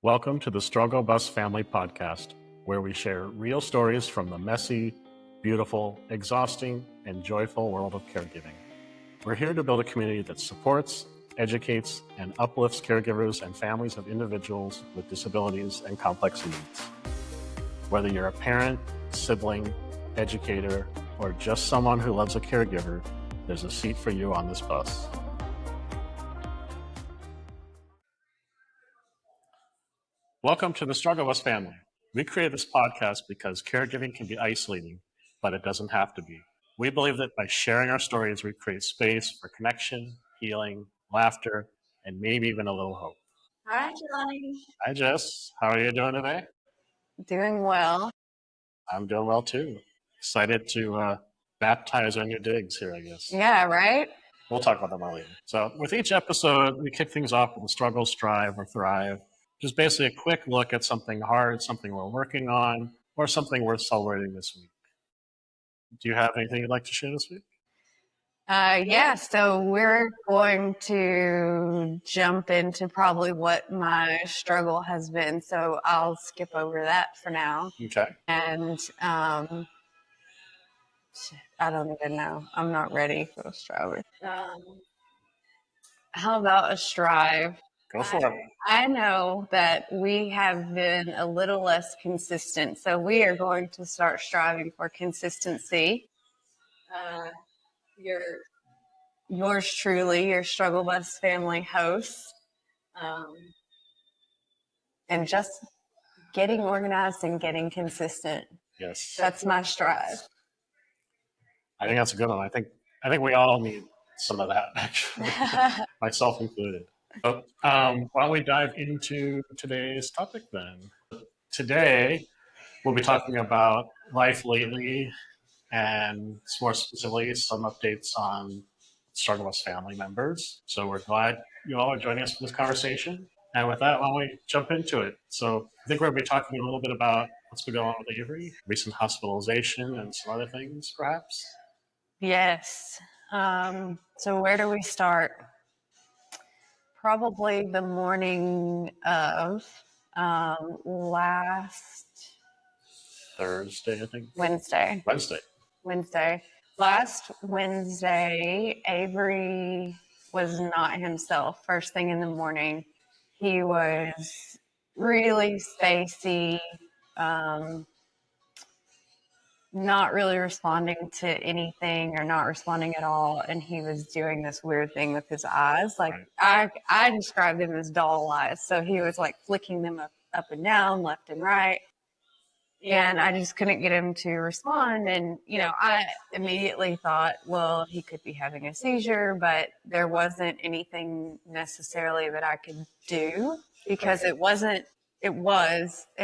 Welcome to the Struggle Bus Family Podcast, where we share real stories from the messy, beautiful, exhausting, and joyful world of caregiving. We're here to build a community that supports, educates, and uplifts caregivers and families of individuals with disabilities and complex needs. Whether you're a parent, sibling, educator, or just someone who loves a caregiver, there's a seat for you on this bus. Welcome to the Struggle Bus Family. We created this podcast because caregiving can be isolating, but it doesn't have to be. We believe that by sharing our stories, we create space for connection, healing, laughter, and maybe even a little hope. Hi, Johnny. Hi, Jess. How are you doing today? Doing well. I'm doing well, too. Excited to baptize our new digs here, I guess. Yeah, right? We'll talk about them all later. So with each episode, we kick things off with a struggle, strive, or thrive. Just basically a quick look at something hard, something we're working on, or something worth celebrating this week. Do you have anything you'd like to share this week? So we're going to jump into probably what my struggle has been. So I'll skip over that for now. Okay. And I don't even know. I'm not ready for a strive. How about a strive? Go for it. I know that we have been a little less consistent, so we are going to start striving for consistency. Yours truly, your Struggle Bus Family host, and just getting organized and getting consistent. Yes. That's my strive. I think that's a good one. I think we all need some of that, actually, myself included. So, why don't we dive into today's topic then? Today, we'll be talking about life lately and more specifically some updates on Struggle Bus family members. So we're glad you all are joining us for this conversation. And with that, why don't we jump into it? So I think we're going to be talking a little bit about what's been going on with Avery, recent hospitalization, and some other things, perhaps. Yes. So where do we start? Probably the morning of last Thursday, I think. Wednesday. Last Wednesday, Avery was not himself. First thing in the morning, he was really spacey, not really responding to anything or not responding at all. And he was doing this weird thing with his eyes. Like I described them as doll eyes. So he was like flicking them up and down, left and right. And I just couldn't get him to respond. And, I immediately thought, well, he could be having a seizure, but there wasn't anything necessarily that I could do because it was an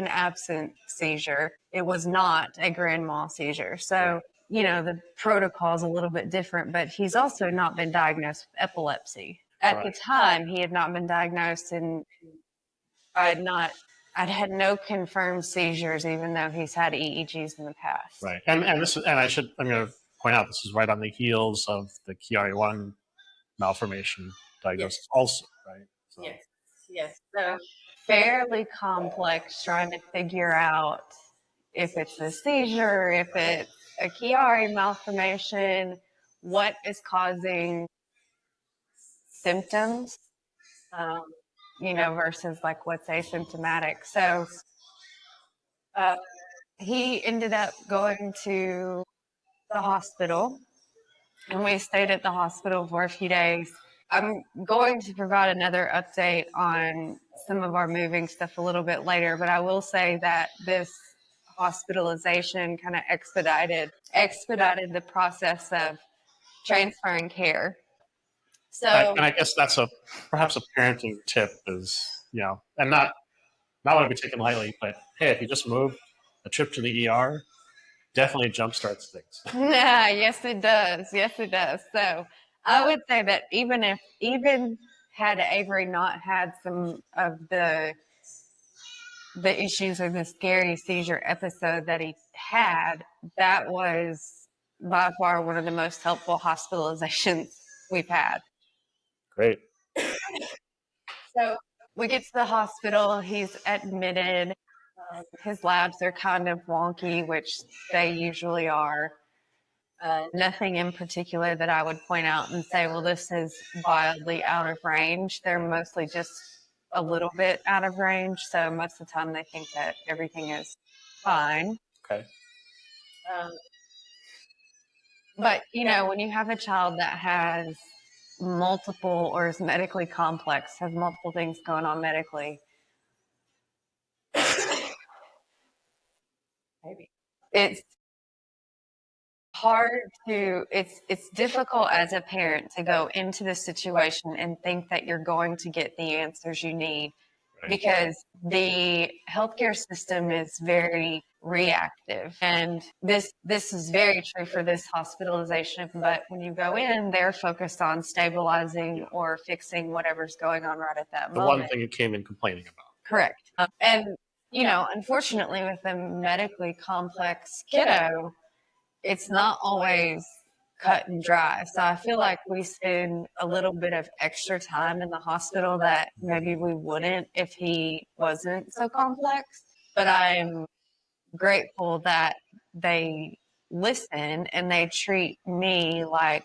absent seizure. It was not a grand mal seizure. So, the protocol is a little bit different, but he's also not been diagnosed with epilepsy. At the time, he had not been diagnosed, and I'd had no confirmed seizures, even though he's had EEGs in the past. Right, and I'm going to point out, this is right on the heels of the KRE1 malformation diagnosis, also, right? So. Yes. So fairly complex, trying to figure out if it's a seizure, if it's a Chiari malformation, what is causing symptoms, versus like what's asymptomatic. So he ended up going to the hospital, and we stayed at the hospital for a few days. I'm going to provide another update on some of our moving stuff a little bit later, but I will say that this hospitalization kind of expedited the process of transferring care. So, and I guess that's perhaps a parenting tip is, and not want to be taken lightly, but hey, if you just move a trip to the ER, definitely jumpstarts things. Yeah, yes it does. So I would say that even had Avery not had some of the issues of the scary seizure episode that he had, that was by far one of the most helpful hospitalizations we've had. Great. So we get to the hospital, he's admitted. His labs are kind of wonky, which they usually are. Nothing in particular that I would point out and say, well, this is wildly out of range. They're mostly just a little bit out of range. So most of the time they think that everything is fine. Okay. Um, but, when you have a child that has multiple or is medically complex, has multiple things going on medically, maybe it's hard to it's difficult as a parent to go into the situation and think that you're going to get the answers you need, because the healthcare system is very reactive, and this is very true for this hospitalization. But when you go in, they're focused on stabilizing or fixing whatever's going on right at that The moment. one thing you came in complaining about. Correct. And unfortunately, with a medically complex kiddo, it's not always cut and dry. So I feel like we spend a little bit of extra time in the hospital that maybe we wouldn't if he wasn't so complex. But I'm grateful that they listen and they treat me like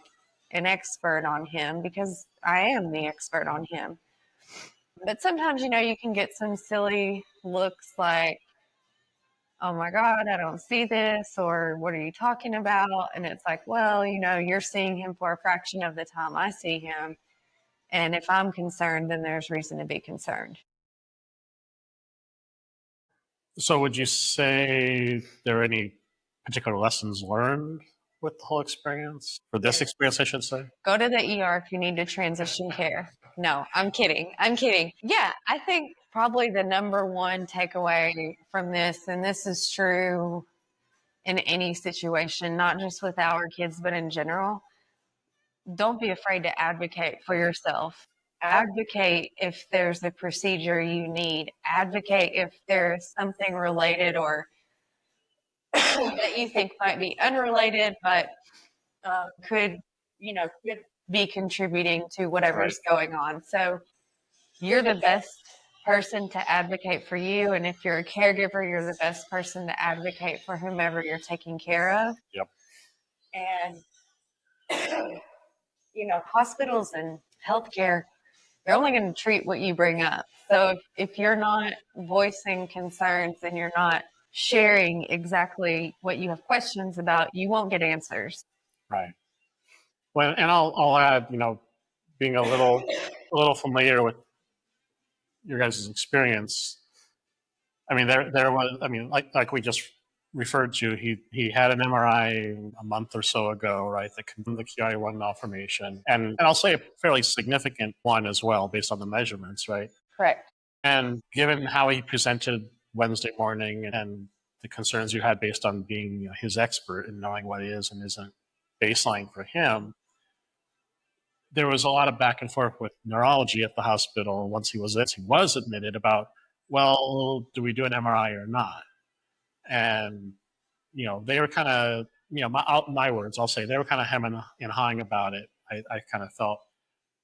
an expert on him, because I am the expert on him. But sometimes, you can get some silly looks like, oh my God, I don't see this, or what are you talking about? And it's like, well, you're seeing him for a fraction of the time I see him. And if I'm concerned, then there's reason to be concerned. So would you say there are any particular lessons learned with the whole experience? For this experience, I should say? Go to the ER if you need to transition care. No, I'm kidding. I'm kidding. Yeah, I think probably the number one takeaway from this, and this is true in any situation, not just with our kids, but in general, don't be afraid to advocate for yourself. Advocate if there's a procedure you need. Advocate if there's something related or that you think might be unrelated, but could, could be contributing to whatever's going on. So you're the best person to advocate for you. And if you're a caregiver, you're the best person to advocate for whomever you're taking care of. Yep. And, hospitals and healthcare, they're only going to treat what you bring up. So if you're not voicing concerns and you're not sharing exactly what you have questions about, you won't get answers. Right. Well, and I'll add, being a little familiar with your guys' experience. I mean, there was, I mean, like we just referred to, he had an MRI a month or so ago, right? The QI1 malformation, and I'll say a fairly significant one as well, based on the measurements, right? Correct. And given how he presented Wednesday morning and the concerns you had based on being his expert and knowing what is and isn't baseline for him, there was a lot of back and forth with neurology at the hospital once he was admitted about, well, do we do an MRI or not? And they were kind of, my words, I'll say they were kind of hemming and hawing about it. I kind of felt,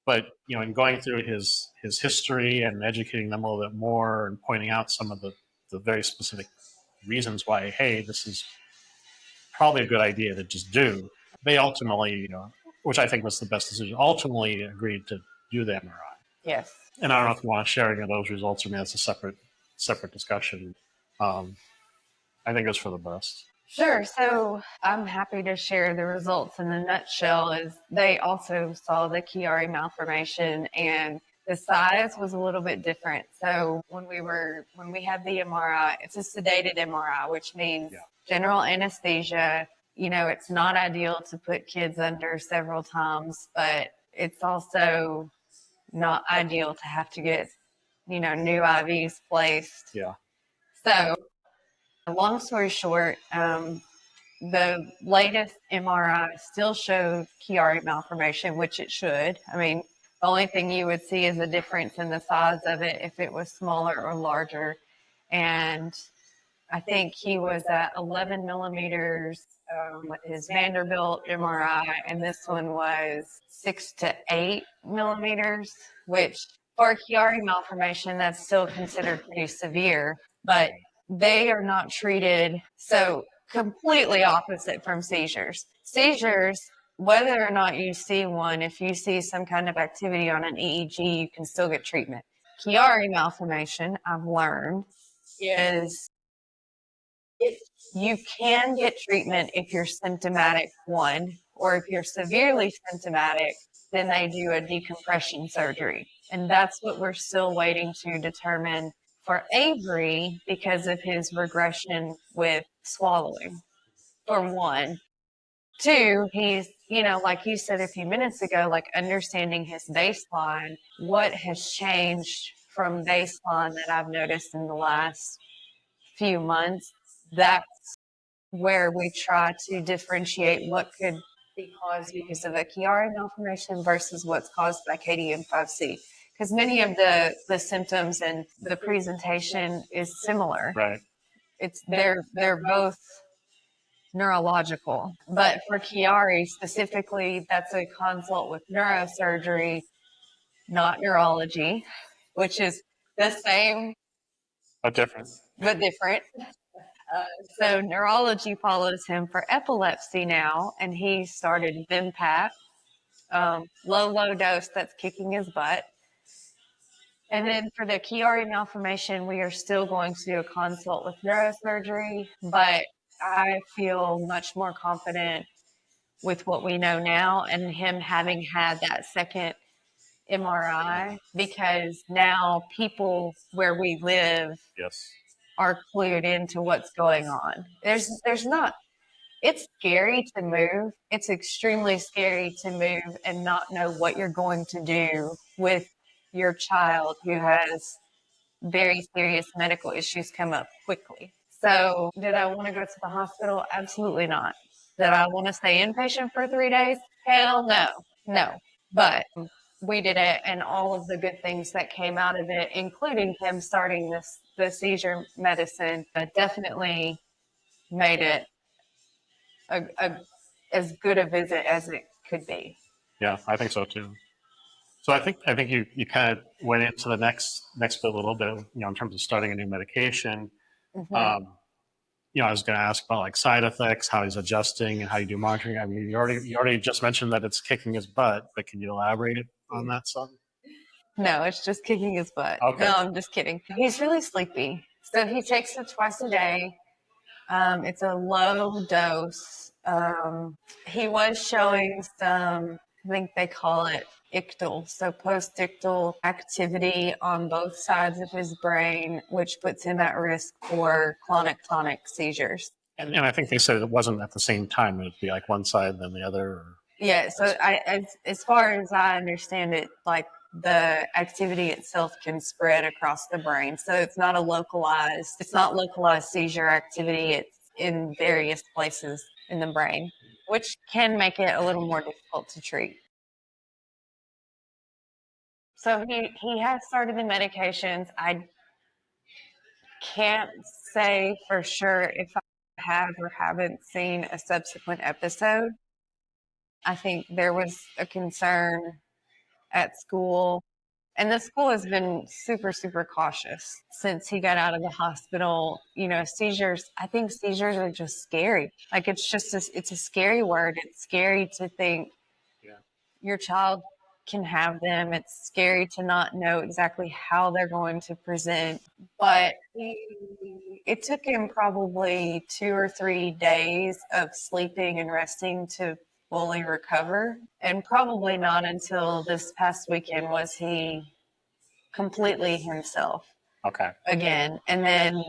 but in going through his history and educating them a little bit more and pointing out some of the very specific reasons why, hey, this is probably a good idea to just do. They ultimately, which I think was the best decision, ultimately agreed to do the MRI. Yes. And I don't know if you want to share any of those results, or maybe that's a separate discussion. I think it's for the best. Sure. So I'm happy to share the results. In a nutshell, is they also saw the Chiari malformation, and the size was a little bit different. So when we had the MRI, it's a sedated MRI, which means general anesthesia. It's not ideal to put kids under several times, but it's also not ideal to have to get, new IVs placed. Yeah. So long story short, the latest MRI still showed Chiari malformation, which it should. I mean, the only thing you would see is a difference in the size of it if it was smaller or larger. And I think he was at 11 millimeters with his Vanderbilt MRI, and this one was 6 to 8 millimeters, which For Chiari malformation, that's still considered pretty severe, but they are not treated. So completely opposite from seizures. Seizures, whether or not you see one, if you see some kind of activity on an EEG, you can still get treatment. Chiari malformation, I've learned, is you can get treatment if you're symptomatic, one, or if you're severely symptomatic, then they do a decompression surgery. And that's what we're still waiting to determine for Avery because of his regression with swallowing, for one. Two, he's, like you said a few minutes ago, like understanding his baseline, what has changed from baseline that I've noticed in the last few months. That's where we try to differentiate what could be caused because of a Chiari malformation versus what's caused by KDM5C. Because many of the symptoms and the presentation is similar. Right. They're both neurological. But for Chiari specifically, that's a consult with neurosurgery, not neurology, which is the same But different. but different. So neurology follows him for epilepsy now, and he started Vimpat, low dose that's kicking his butt. And then for the Chiari malformation, we are still going to do a consult with neurosurgery, but I feel much more confident with what we know now and him having had that second MRI because now people where we live Yes. are clued into what's going on. There's not. It's scary to move. It's extremely scary to move and not know what you're going to do with your child who has very serious medical issues come up quickly. So, did I want to go to the hospital? Absolutely not. Did I want to stay inpatient for 3 days? Hell no. No. But we did it, and all of the good things that came out of it, including him starting the seizure medicine, definitely made it as good a visit as it could be. Yeah, I think so too. So I think you kind of went into the next bit a little bit, in terms of starting a new medication. Mhm. I was going to ask about like side effects, how he's adjusting, and how you do monitoring. I mean, you already just mentioned that it's kicking his butt, but can you elaborate on that some? No, it's just kicking his butt. Okay. No, I'm just kidding. He's really sleepy. So he takes it twice a day. It's a low dose. He was showing some, I think they call it ictal, so post-ictal activity on both sides of his brain, which puts him at risk for clonic-tonic seizures. And I think they said it wasn't at the same time. It'd be like one side, then the other. Or... Yeah, so as far as I understand it, like the activity itself can spread across the brain. So it's not localized seizure activity. It's in various places in the brain, which can make it a little more difficult to treat. So he has started the medications. I can't say for sure if I have or haven't seen a subsequent episode. I think there was a concern at school. And the school has been super, super cautious since he got out of the hospital. Seizures, I think seizures are just scary. Like it's a scary word. It's scary to think Yeah. your child can have them. It's scary to not know exactly how they're going to present. But it took him probably 2 or 3 days of sleeping and resting to fully recover. And probably not until this past weekend was he completely himself Okay. again. And then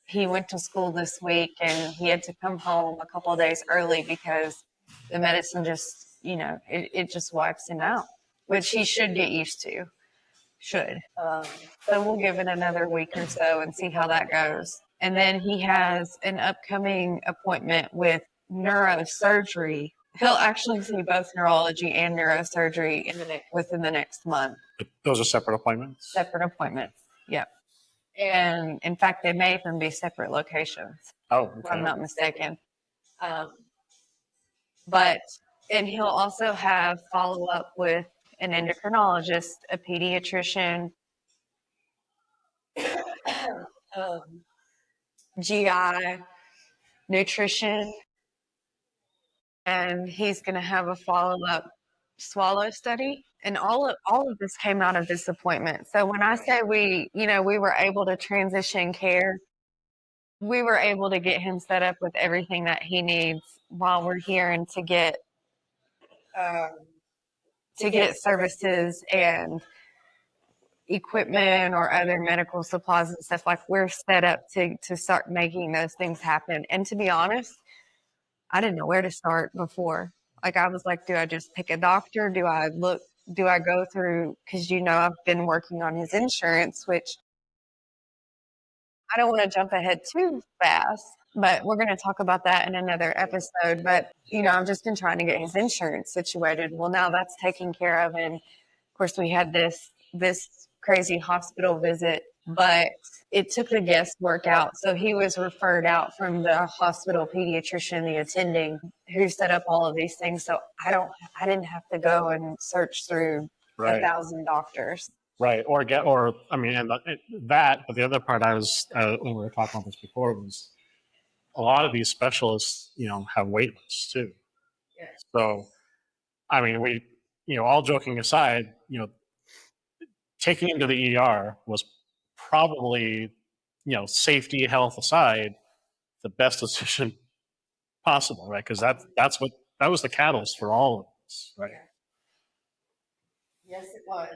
he went to school this week and he had to come home a couple of days early because the medicine just, it just wipes him out, which he should get used to. Should. So we'll give it another week or so and see how that goes. And then he has an upcoming appointment with neurosurgery. He'll actually see both neurology and neurosurgery within the next month. Those are separate appointments? Separate appointments. Yep. And in fact, they may even be separate locations. Oh, If okay. I'm not mistaken. Um, and he'll also have follow up with an endocrinologist, a pediatrician, GI, nutrition, and he's going to have a follow-up swallow study. And all of this came out of this appointment. So when I say we were able to transition care, we were able to get him set up with everything that he needs while we're here, and um, to get services and equipment or other medical supplies and stuff. Like, we're set up to start making those things happen. And to be honest, I didn't know where to start before. Like, I was like, do I just pick a doctor? Do I go through, because I've been working on his insurance, which I don't want to jump ahead too fast, but we're going to talk about that in another episode. But, I've just been trying to get his insurance situated. Well, now that's taken care of. And of course, we had this crazy hospital visit, but it took the guesswork out. So he was referred out from the hospital pediatrician, the attending, who set up all of these things. So I didn't have to go and search through 1,000 doctors. Right. But the other part when we were talking about this before, was a lot of these specialists, have wait lists too. Yeah. So, all joking aside, taking him to the ER was probably, safety, health aside, the best decision possible, right? Because that was the catalyst for all of this, right? Yes, it was.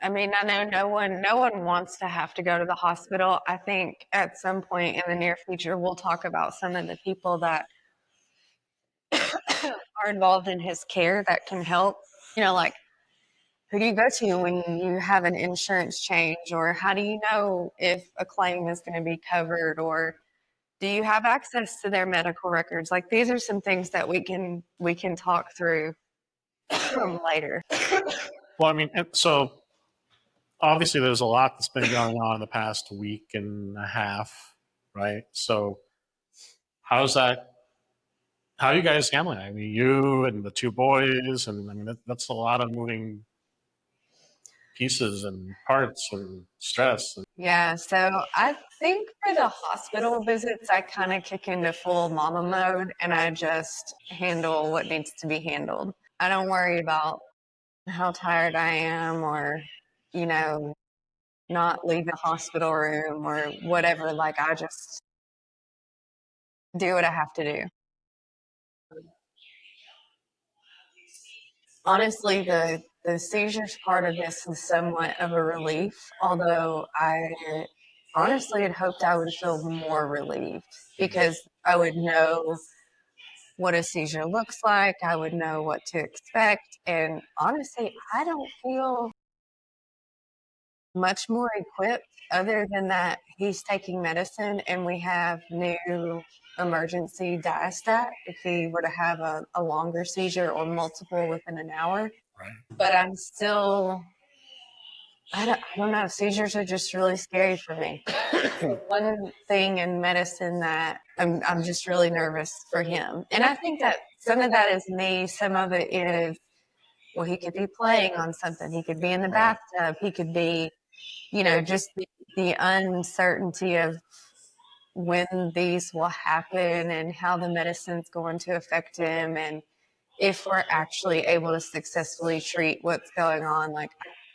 I mean, I know no one wants to have to go to the hospital. I think at some point in the near future, we'll talk about some of the people that are involved in his care that can help. Like, who do you go to when you have an insurance change, or how do you know if a claim is going to be covered, or do you have access to their medical records? Like, these are some things that we can talk through later. Well, so obviously there's a lot that's been going on in the past week and a half, right? So how are you guys handling it? You and the two boys, and that's a lot of moving pieces and parts and stress. Yeah, so I think for the hospital visits, I kind of kick into full mama mode, and I just handle what needs to be handled. I don't worry about how tired I am, or, not leave the hospital room or whatever. Like, I just do what I have to do. Honestly, the seizures part of this is somewhat of a relief, although I honestly had hoped I would feel more relieved, because I would know what a seizure looks like. I would know what to expect. And honestly, I don't feel much more equipped, other than that he's taking medicine and we have new emergency diastat if he were to have a longer seizure or multiple within an hour. Right. But I'm still, I don't know, seizures are just really scary for me. One thing in medicine that I'm just really nervous for him. And I think that some of that is me, some of it is, well, he could be playing on something, he could be in the bathtub, he could be, just the uncertainty of when these will happen and how the medicine's going to affect him, and if we're actually able to successfully treat what's going on. Like,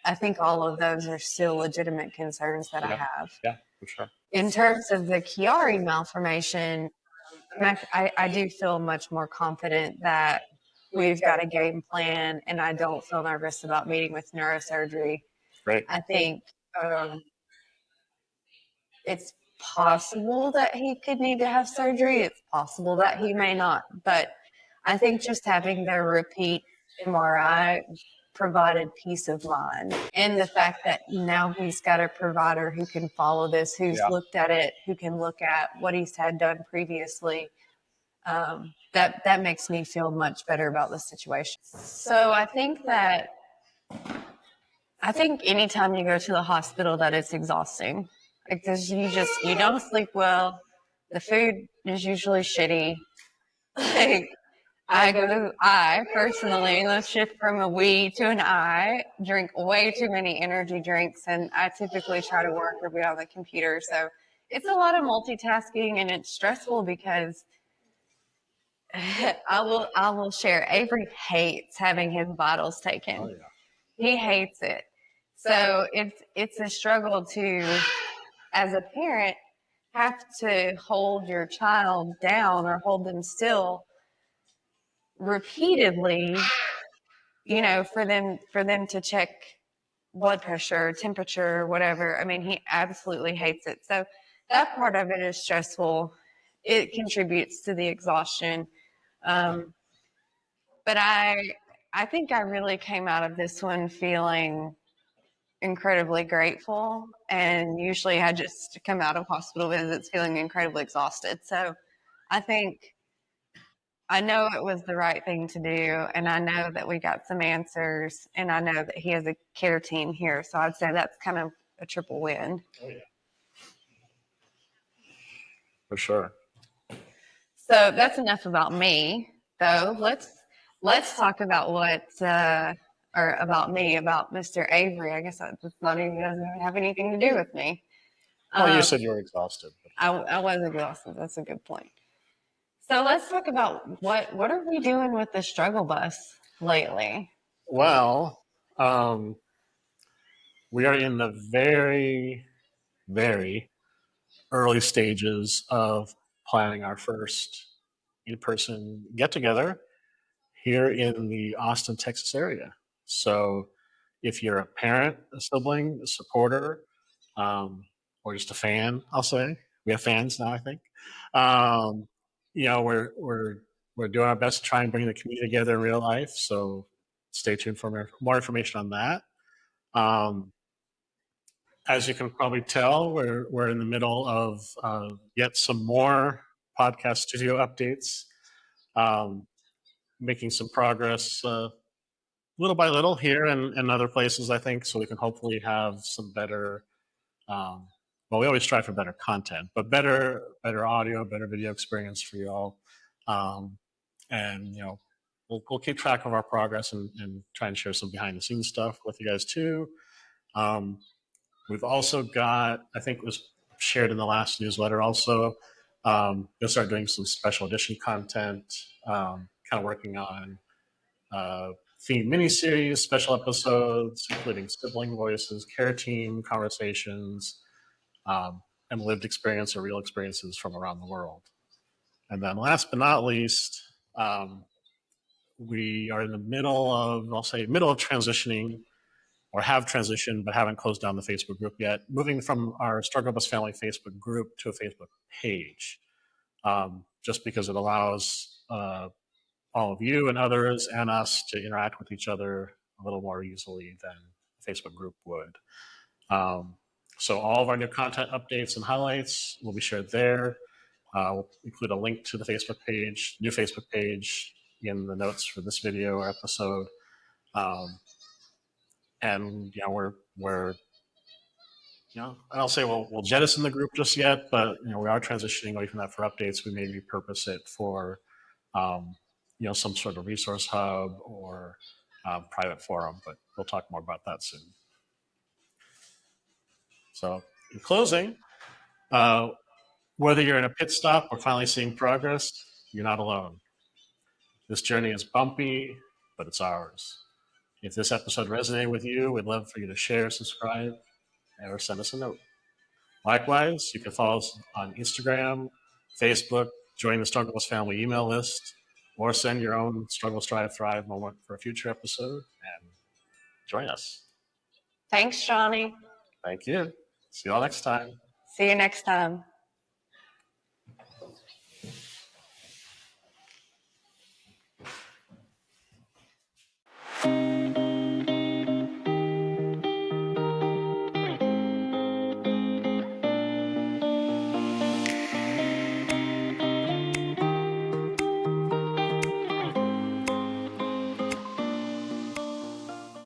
I think all of those are still legitimate concerns that I have. Yeah, for sure. In terms of the Chiari malformation, I do feel much more confident that we've got a game plan, and I don't feel nervous about meeting with neurosurgery. Great. I think it's possible that he could need to have surgery. It's possible that he may not. But I think just having the repeat MRI provided peace of mind. And the fact that now he's got a provider who can follow this, who's looked at it, who can look at what he's had done previously, that makes me feel much better about the situation. So I think anytime you go to the hospital, that it's exhausting, because you don't sleep well. The food is usually shitty. Like, I personally, let's shift from a we to an I, drink way too many energy drinks, and I typically try to work or be on the computer. So it's a lot of multitasking and it's stressful because I will share. Avery hates having his vitals taken. Oh, yeah. He hates it. So it's a struggle to, as a parent, have to hold your child down or hold them still repeatedly, for them to check blood pressure, temperature, whatever. I mean, he absolutely hates it. So that part of it is stressful. It contributes to the exhaustion. Um, but I think I really came out of this one feeling incredibly grateful. And usually I just come out of hospital visits feeling incredibly exhausted. So I think I know it was the right thing to do. And I know that we got some answers. And I know that he has a care team here. So I'd say that's kind of a triple win. Oh, yeah. For sure. So that's enough about me, though. Let's talk about about me, about Mr. Avery. I guess that just not even doesn't have anything to do with me. Well, you said you were exhausted. I was exhausted. That's a good point. So let's talk about what are we doing with the struggle bus lately? Well, we are in the very, very early stages of planning our first in-person get-together here in the Austin, Texas area. So if you're a parent, a sibling, a supporter, or just a fan, I'll say we have fans now. I think um, we're doing our best to try and bring the community together in real life. So stay tuned for more information on that. Um, as you can probably tell, we're in the middle of yet some more podcast studio updates, um, making some progress little by little here and other places, I think, so we can hopefully have some better. Well, we always strive for better content, but better audio, better video experience for you all, um, and we'll keep track of our progress and try and share some behind the scenes stuff with you guys too. Um, We've also got, I think it was shared in the last newsletter also, we'll start doing some special edition content, kind of working on theme miniseries, special episodes, including sibling voices, care team conversations, and lived experience or real experiences from around the world. And then last but not least, we are in the middle of, I'll say, middle of transitioning or have transitioned but haven't closed down the Facebook group yet, moving from our Struggle Bus Family Facebook group to a Facebook page, just because it allows all of you and others and us to interact with each other a little more easily than a Facebook group would. So all of our new content updates and highlights will be shared there. We'll include a link to the Facebook page, new Facebook page, in the notes for this video or episode. And we're I don't say we'll jettison the group just yet, but we are transitioning away from that for updates. We may repurpose it for some sort of resource hub or private forum, but we'll talk more about that soon. So in closing, whether you're in a pit stop or finally seeing progress, you're not alone. This journey is bumpy, but it's ours. If this episode resonated with you, we'd love for you to share, subscribe, or send us a note. Likewise, you can follow us on Instagram, Facebook, join the Struggle Bus Family email list, or send your own Struggle, Strive, Thrive moment for a future episode and join us. Thanks, Johnny. Thank you. See you all next time. See you next time.